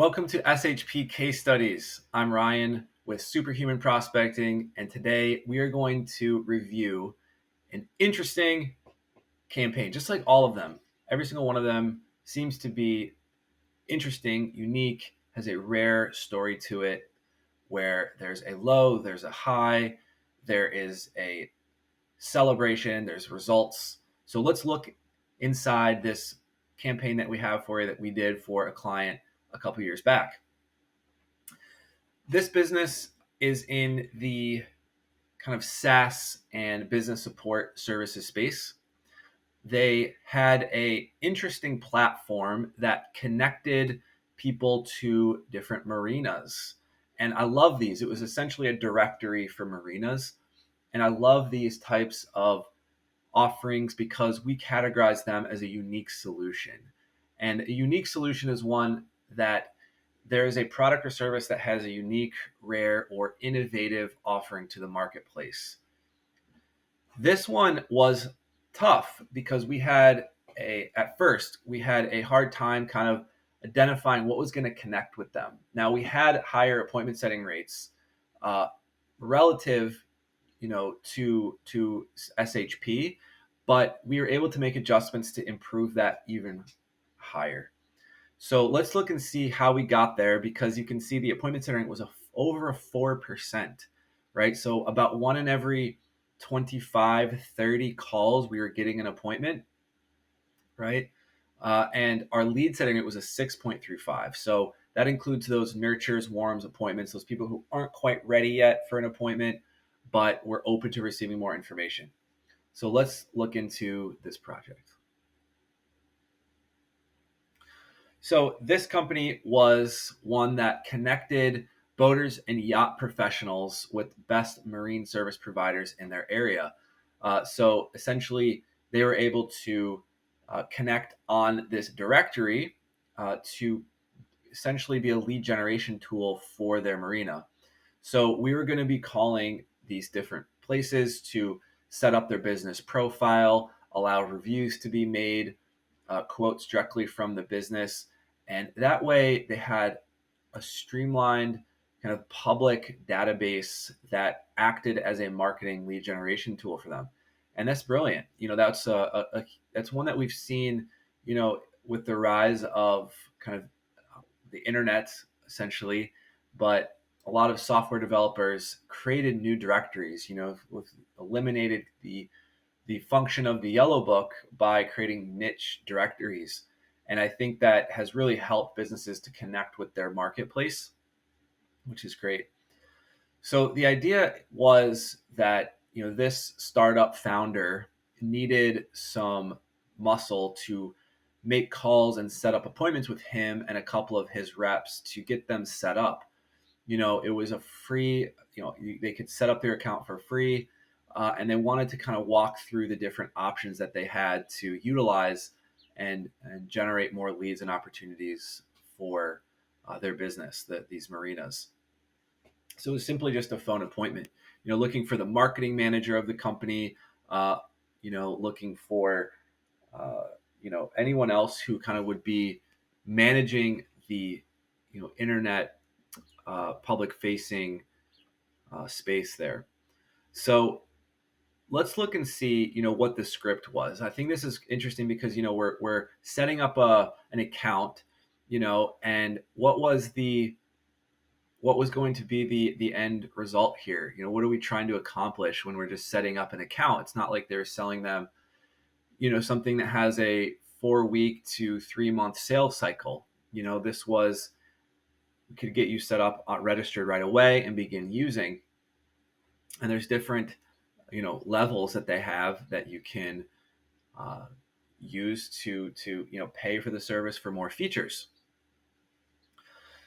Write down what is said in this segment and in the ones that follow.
Welcome to SHP Case Studies. I'm Ryan with Superhuman Prospecting, and today we are going to review an interesting campaign, just like all of them. Every single one of them seems to be interesting, unique, has a rare story to it where there's a low, there's a high, there is a celebration, there's results. So let's look inside this campaign that we have for you that we did for a client a couple years back. This business is in the kind of SaaS and business support services space. They had a interesting platform that connected people to different marinas. And I love these. It was essentially a directory for marinas. And I love these types of offerings because we categorize them as a unique solution. And a unique solution is one that there is a product or service that has a unique, rare, or innovative offering to the marketplace. This one was tough because at first, we had a hard time kind of identifying what was going to connect with them. Now, we had higher appointment setting rates relative, to SHP, but we were able to make adjustments to improve that even higher. So let's look and see how we got there, because you can see the appointment setting rate was over 4%, right? So about one in every 25, 30 calls, we were getting an appointment, right? And our lead setting rate was a 6.35. So that includes those nurtures, warms appointments, those people who aren't quite ready yet for an appointment, but we're open to receiving more information. So let's look into this project. So this company was one that connected boaters and yacht professionals with best marine service providers in their area. So essentially, they were able to connect on this directory to essentially be a lead generation tool for their marina. So we were going to be calling these different places to set up their business profile, allow reviews to be made, quotes directly from the business. And that way they had a streamlined kind of public database that acted as a marketing lead generation tool for them. And that's brilliant. That's that's one that we've seen, with the rise of kind of the internet essentially, but a lot of software developers created new directories, eliminated the function of the yellow book by creating niche directories. And I think that has really helped businesses to connect with their marketplace, which is great. So the idea was that, this startup founder needed some muscle to make calls and set up appointments with him and a couple of his reps to get them set up. It was a free, they could set up their account for free. And they wanted to kind of walk through the different options that they had to utilize and generate more leads and opportunities for their business, these marinas. So it was simply just a phone appointment, looking for the marketing manager of the company, looking for, anyone else who kind of would be managing the, internet public facing space there. So let's look and see, what the script was. I think this is interesting because, we're setting up an account, and what was going to be the end result here? What are we trying to accomplish when we're just setting up an account? It's not like they're selling them, something that has a 4-week to 3-month sales cycle. We could get you set up, registered right away and begin using. And there's different levels that they have that you can use to pay for the service for more features.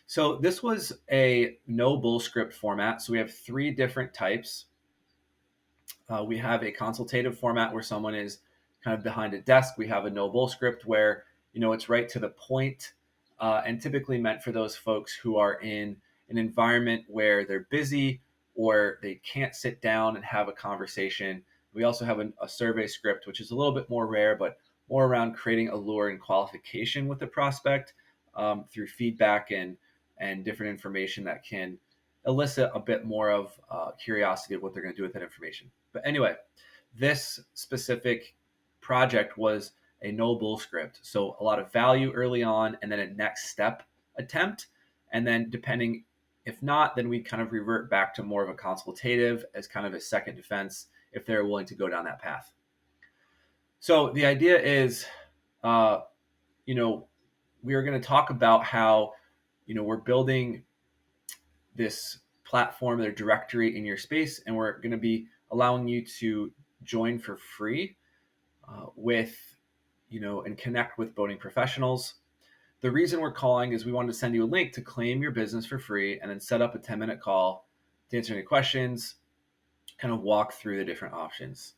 So this was a no bull script format. So we have 3 different types. We have a consultative format where someone is kind of behind a desk. We have a no bull script where it's right to the point, and typically meant for those folks who are in an environment where they're busy or they can't sit down and have a conversation. We also have a survey script, which is a little bit more rare, but more around creating allure and qualification with the prospect, through feedback and different information that can elicit a bit more of curiosity of what they're going to do with that information. But anyway, this specific project was a no bull script. So a lot of value early on and then a next step attempt. And then depending, if not, then we kind of revert back to more of a consultative as kind of a second defense if they're willing to go down that path. So the idea is, you know, we are going to talk about how, we're building this platform, their directory in your space, and we're going to be allowing you to join for free with, and connect with boating professionals. The reason we're calling is we wanted to send you a link to claim your business for free and then set up a 10-minute call to answer any questions, kind of walk through the different options.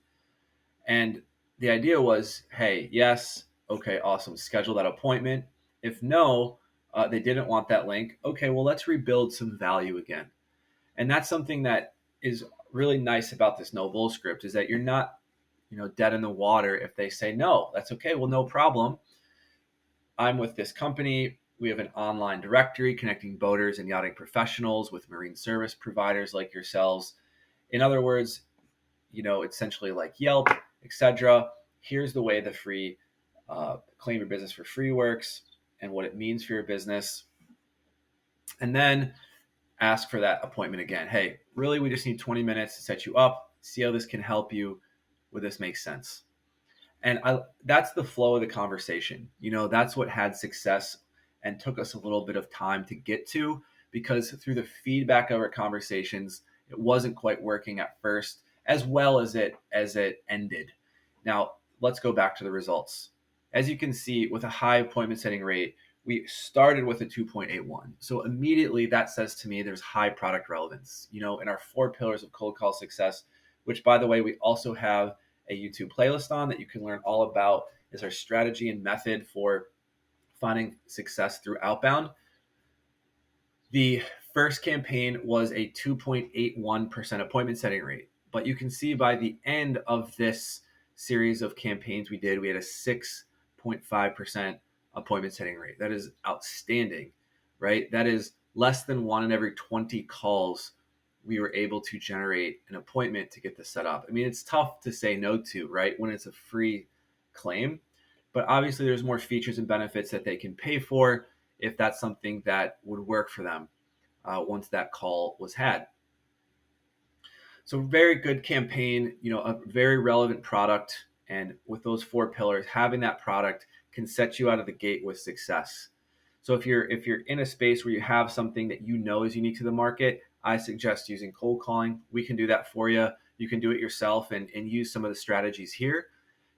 And the idea was, hey, yes, okay, awesome, schedule that appointment. If no, they didn't want that link, okay, well, let's rebuild some value again. And that's something that is really nice about this no bull script, is that you're not, dead in the water if they say no. That's okay. Well, no problem. I'm with this company. We have an online directory connecting boaters and yachting professionals with marine service providers like yourselves. In other words, essentially like Yelp, etc. Here's the way the free claim your business for free works and what it means for your business. And then ask for that appointment again. Hey, really, we just need 20 minutes to set you up, see how this can help you. Would this make sense? And that's the flow of the conversation. That's what had success and took us a little bit of time to get to, because through the feedback of our conversations, it wasn't quite working at first as well as it ended. Now, let's go back to the results. As you can see, with a high appointment setting rate, we started with a 2.81. So immediately that says to me there's high product relevance. In our 4 pillars of cold call success, which, by the way, we also have a YouTube playlist on that you can learn all about, is our strategy and method for finding success through outbound. The first campaign was a 2.81% appointment setting rate. But you can see by the end of this series of campaigns we had a 6.5% appointment setting rate. That is outstanding, right? That is less than 1 in every 20 calls we were able to generate an appointment to get this set up. I mean, it's tough to say no to, right, when it's a free claim. But obviously there's more features and benefits that they can pay for if that's something that would work for them once that call was had. So very good campaign, a very relevant product. And with those 4 pillars, having that product can set you out of the gate with success. So if you're in a space where you have something that is unique to the market, I suggest using cold calling. We can do that for you. You can do it yourself and use some of the strategies here.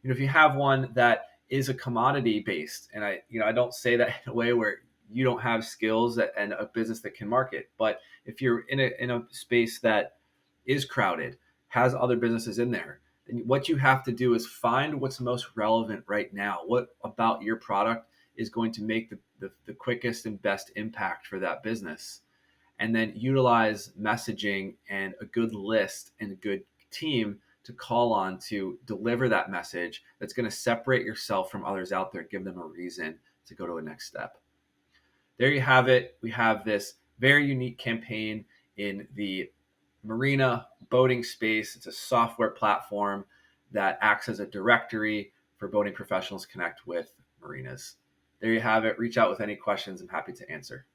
If you have one that is a commodity based, and I don't say that in a way where you don't have skills and a business that can market, but if you're in a space that is crowded, has other businesses in there, then what you have to do is find what's most relevant right now. What about your product is going to make the quickest and best impact for that business? And then utilize messaging and a good list and a good team to call on to deliver that message that's going to separate yourself from others out there, give them a reason to go to a next step. There you have it. We have this very unique campaign in the Marina boating space. It's a software platform that acts as a directory for boating professionals to connect with marinas. There you have it. Reach out with any questions. I'm happy to answer.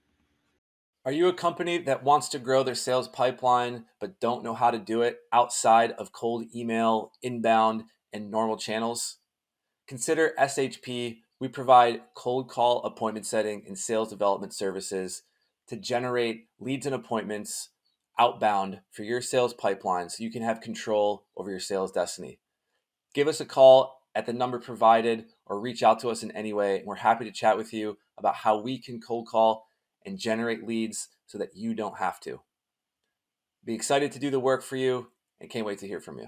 Are you a company that wants to grow their sales pipeline but don't know how to do it outside of cold email, inbound, and normal channels? Consider SHP. We provide cold call appointment setting and sales development services to generate leads and appointments outbound for your sales pipeline so you can have control over your sales destiny. Give us a call at the number provided or reach out to us in any way. And we're happy to chat with you about how we can cold call and generate leads so that you don't have to. Be excited to do the work for you and can't wait to hear from you.